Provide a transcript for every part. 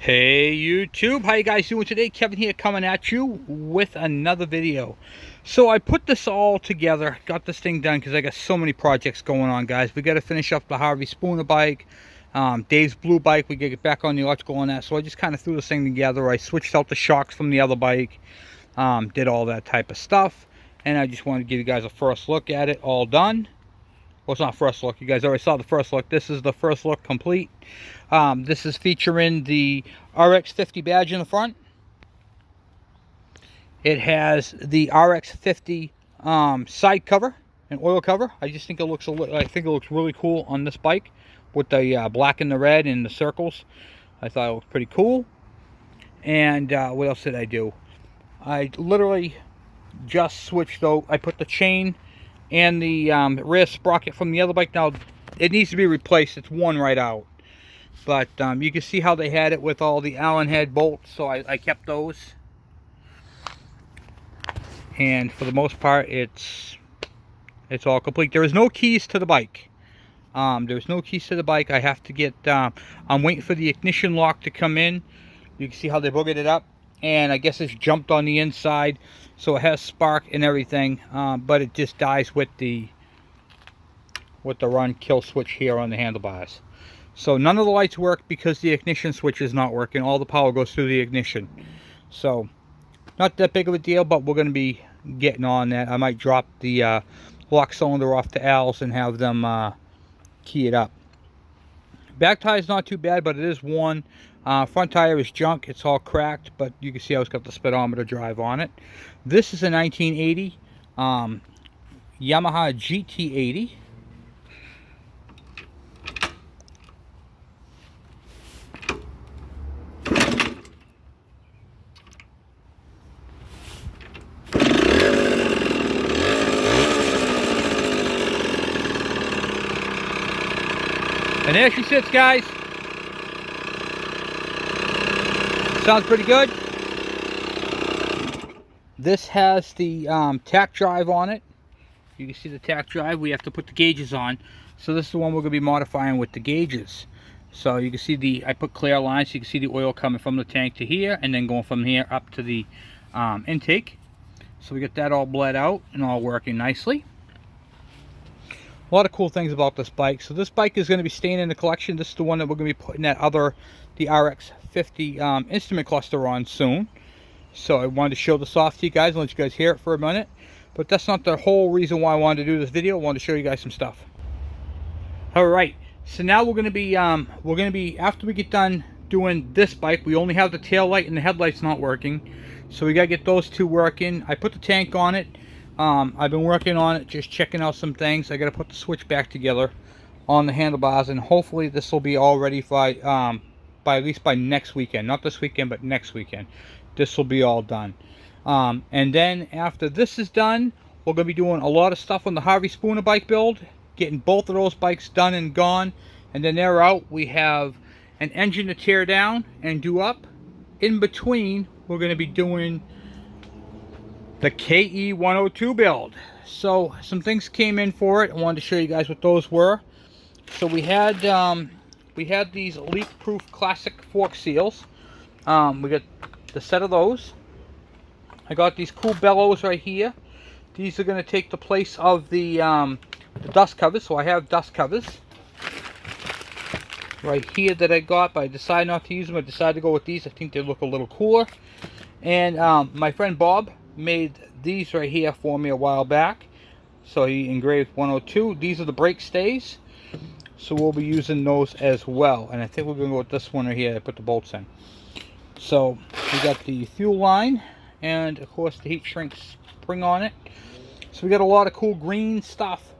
Hey YouTube, how you guys doing today? Kevin here coming at you with another video. So I put this all together, got this thing done because I got so many projects going on, guys. We got to finish up the Harvey Spooner bike, Dave's blue bike. We got to get back on the electrical on that. So I just kind of threw this thing together. I switched out the shocks from the other bike, did all that type of stuff. And I just wanted to give you guys a first look at it all done. Well, it's not first look. You guys already saw the first look. This is the first look complete. This is featuring the RX50 badge in the front. It has the RX50 side cover and oil cover. I just think it looks really cool on this bike with the black and the red and the circles. I thought it looked pretty cool. And what else did I do? I literally just switched out. I put the chain and the rear sprocket from the other bike. Now it needs to be replaced. It's worn right out, but you can see how they had it with all the Allen head bolts, so I kept those. And for the most part, it's all complete. There is no keys to the bike. There's no keys to the bike. I have to get I'm waiting for the ignition lock to come in. You can see how they boogered it up, and I guess it's jumped on the inside, so it has spark and everything, but it just dies with the run kill switch here on the handlebars. So none of the lights work because the ignition switch is not working. All the power goes through the ignition. So not that big of a deal, but we're going to be getting on that. I might drop the lock cylinder off to Al's and have them key it up. Back tire is not too bad, but it is worn. Front tire is junk. It's all cracked, but you can see how it's got the speedometer drive on it. This is a 1980 Yamaha gt80. And there she sits, guys. Sounds pretty good. This has the tack drive on it. You can see the tack drive. We have to put the gauges on. So this is the one we're going to be modifying with the gauges. So you can see I put clear lines, so you can see the oil coming from the tank to here, and then going from here up to the intake. So we get that all bled out and all working nicely. A lot of cool things about this bike. So this bike is going to be staying in the collection. This is the one that we're going to be putting the RX50 instrument cluster on soon. So I wanted to show this off to you guys and let you guys hear it for a minute. But that's not the whole reason why I wanted to do this video. I wanted to show you guys some stuff. Alright, so now we're going to be after we get done doing this bike, we only have the tail light and the headlights not working. So we got to get those two working. I put the tank on it. I've been working on it, just checking out some things. I got to put the switch back together on the handlebars, and hopefully this will be all ready by at least by next weekend. Not this weekend, but next weekend. This will be all done. And then after this is done, we're going to be doing a lot of stuff on the Harvey Spooner bike build, getting both of those bikes done and gone. And then they're out. We have an engine to tear down and do up. In between, we're going to be doing the ke102 build. So some things came in for it. I wanted to show you guys what those were. So we had these leak-proof classic fork seals. We got the set of those. I got these cool bellows right here. These are going to take the place of the dust covers. So I have dust covers right here that I got, but I decided not to use them. I decided to go with these. I think they look a little cooler. And my friend Bob made these right here for me a while back. So he engraved 102. These are the brake stays. So we'll be using those as well. And I think we're going to go with this one right here. I put the bolts in. So we got the fuel line and of course the heat shrink spring on it. So we got a lot of cool green stuff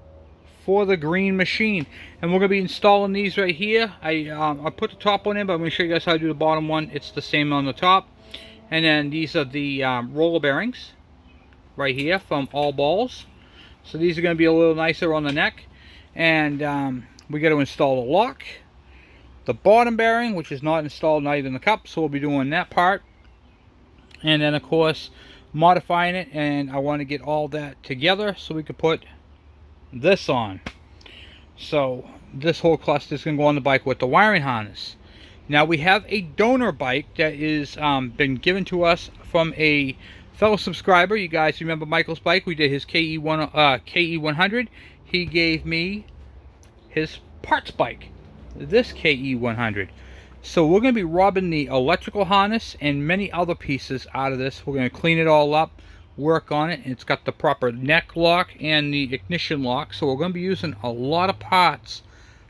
for the green machine. And we're going to be installing these right here. I put the top one in, but I'm going to show you guys how to do the bottom one. It's the same on the top. And then these are the roller bearings right here from All Balls. So these are going to be a little nicer on the neck. And we got to install the lock. The bottom bearing, which is not installed, not even the cup. So we'll be doing that part. And then, of course, modifying it. And I want to get all that together so we could put this on. So this whole cluster is going to go on the bike with the wiring harness. Now we have a donor bike that is been given to us from a fellow subscriber. You guys remember Michael's bike? We did his ke100. He gave me his parts bike, this ke100. So we're going to be rubbing the electrical harness and many other pieces out of this. We're going to clean it all up, work on it. It's got the proper neck lock and the ignition lock. So we're going to be using a lot of parts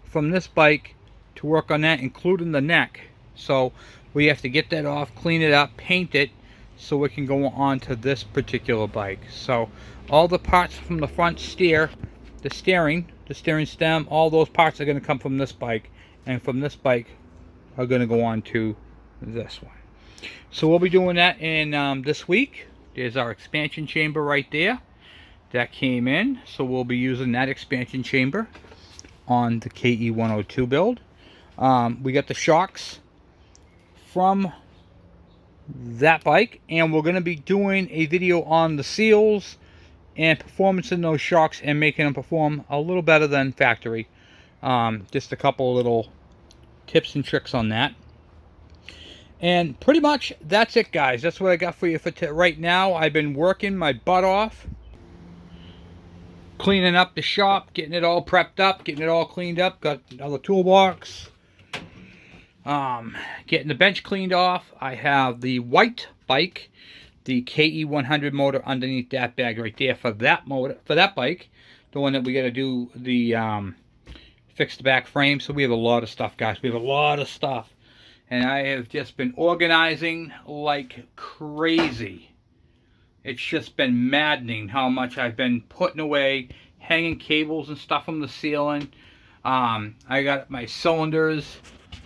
from this bike to work on that, including the neck. So we have to get that off, clean it up, paint it, so we can go on to this particular bike. So all the parts from the front steer, the steering stem, all those parts are going to come from this bike, and from this bike are going to go on to this one. So we'll be doing that in this week. There's our expansion chamber right there that came in, so we'll be using that expansion chamber on the ke102 build. We got the shocks from that bike, and we're going to be doing a video on the seals and performance in those shocks and making them perform a little better than factory. Just a couple little tips and tricks on that. And pretty much that's it, guys. That's what I got for you for right now. I've been working my butt off, cleaning up the shop, getting it all prepped up, getting it all cleaned up. Got another toolbox. Getting the bench cleaned off. I have the white bike, the ke100 motor underneath that bag right there for that motor, for that bike. The one that we got to do the fix the back frame. So we have a lot of stuff, guys. We have a lot of stuff, and I have just been organizing like crazy. It's just been maddening how much I've been putting away, hanging cables and stuff from the ceiling. I got my cylinders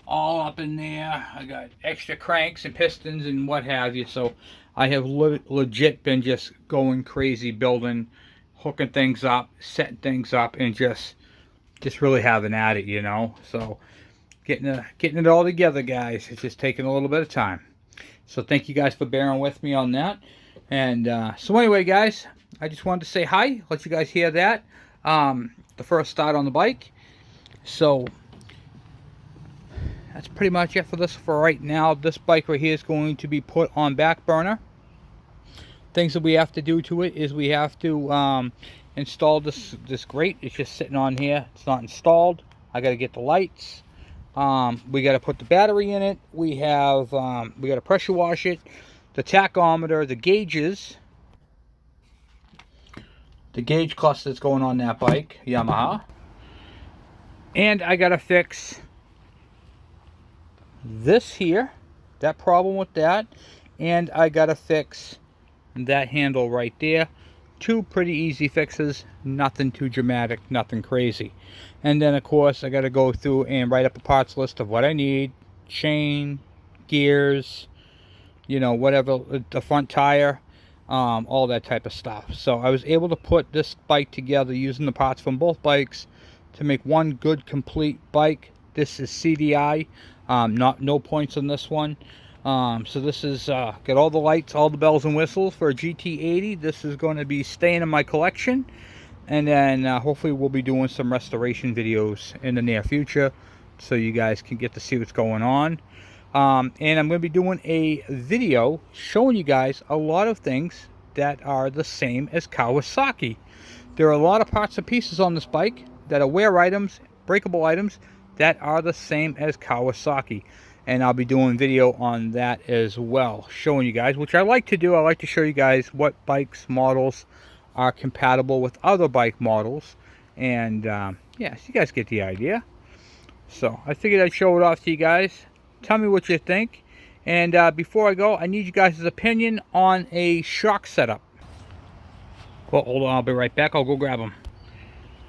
all up in there. I got extra cranks and pistons and what have you. So I have legit been just going crazy, building, hooking things up, setting things up, and just really having at it, you know. So getting it all together, guys. It's just taking a little bit of time. So thank you guys for bearing with me on that. And so anyway, guys, I just wanted to say hi, let you guys hear that. The first start on the bike. So that's pretty much it for this for right now. This bike right here is going to be put on back burner. Things that we have to do to it is we have to install this grate. It's just sitting on here. It's not installed. I got to get the lights. We got to put the battery in it. We got to pressure wash it. The tachometer, the gauges, the gauge cluster that's going on that bike, Yamaha. And I got to fix this here, that problem with that, and I got to fix that handle right there. Two pretty easy fixes, nothing too dramatic, nothing crazy. And then of course I got to go through and write up a parts list of what I need: chain, gears, you know, whatever, the front tire, all that type of stuff. So I was able to put this bike together using the parts from both bikes to make one good complete bike. This is CDI, no points on this one. So this is got all the lights, all the bells and whistles for a gt80. This is going to be staying in my collection, and then hopefully we'll be doing some restoration videos in the near future, so you guys can get to see what's going on. And I'm going to be doing a video showing you guys a lot of things that are the same as Kawasaki. There are a lot of parts and pieces on this bike that are wear items, breakable items, that are the same as Kawasaki. And I'll be doing video on that as well, showing you guys, which I like to do. I like to show you guys what bikes, models are compatible with other bike models. And yeah, so you guys get the idea. So I figured I'd show it off to you guys. Tell me what you think. And before I go, I need you guys' opinion on a shock setup. Well, hold on, I'll be right back. I'll go grab them.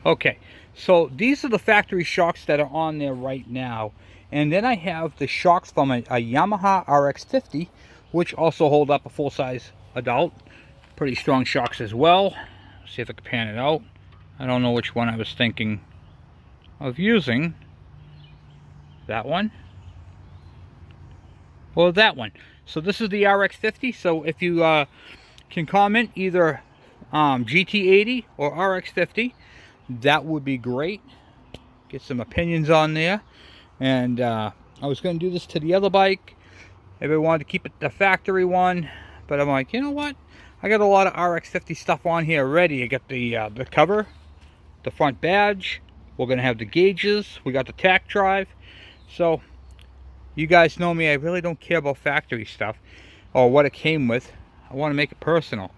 Okay, so these are the factory shocks that are on there right now. And then I have the shocks from a Yamaha RX50, which also hold up a full-size adult. Pretty strong shocks as well. See if I can pan it out. I don't know which one I was thinking of using. That one. Well, that one. So this is the RX50. So if you can comment either GT80 or RX50, that would be great. Get some opinions on there. And I was going to do this to the other bike. Everybody wanted to keep it the factory one, but I'm like, you know what? I got a lot of RX-50 stuff on here already. I got the cover, the front badge. We're going to have the gauges. We got the tack drive. So, you guys know me. I really don't care about factory stuff or what it came with. I want to make it personal.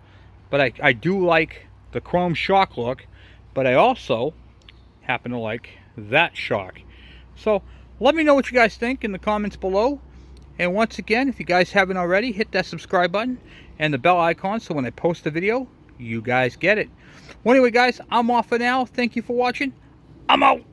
But I do like the chrome shock look, but I also happen to like that shock. So, let me know what you guys think in the comments below. And once again, if you guys haven't already, hit that subscribe button and the bell icon so when I post a video, you guys get it. Well, anyway, guys, I'm off for now. Thank you for watching. I'm out.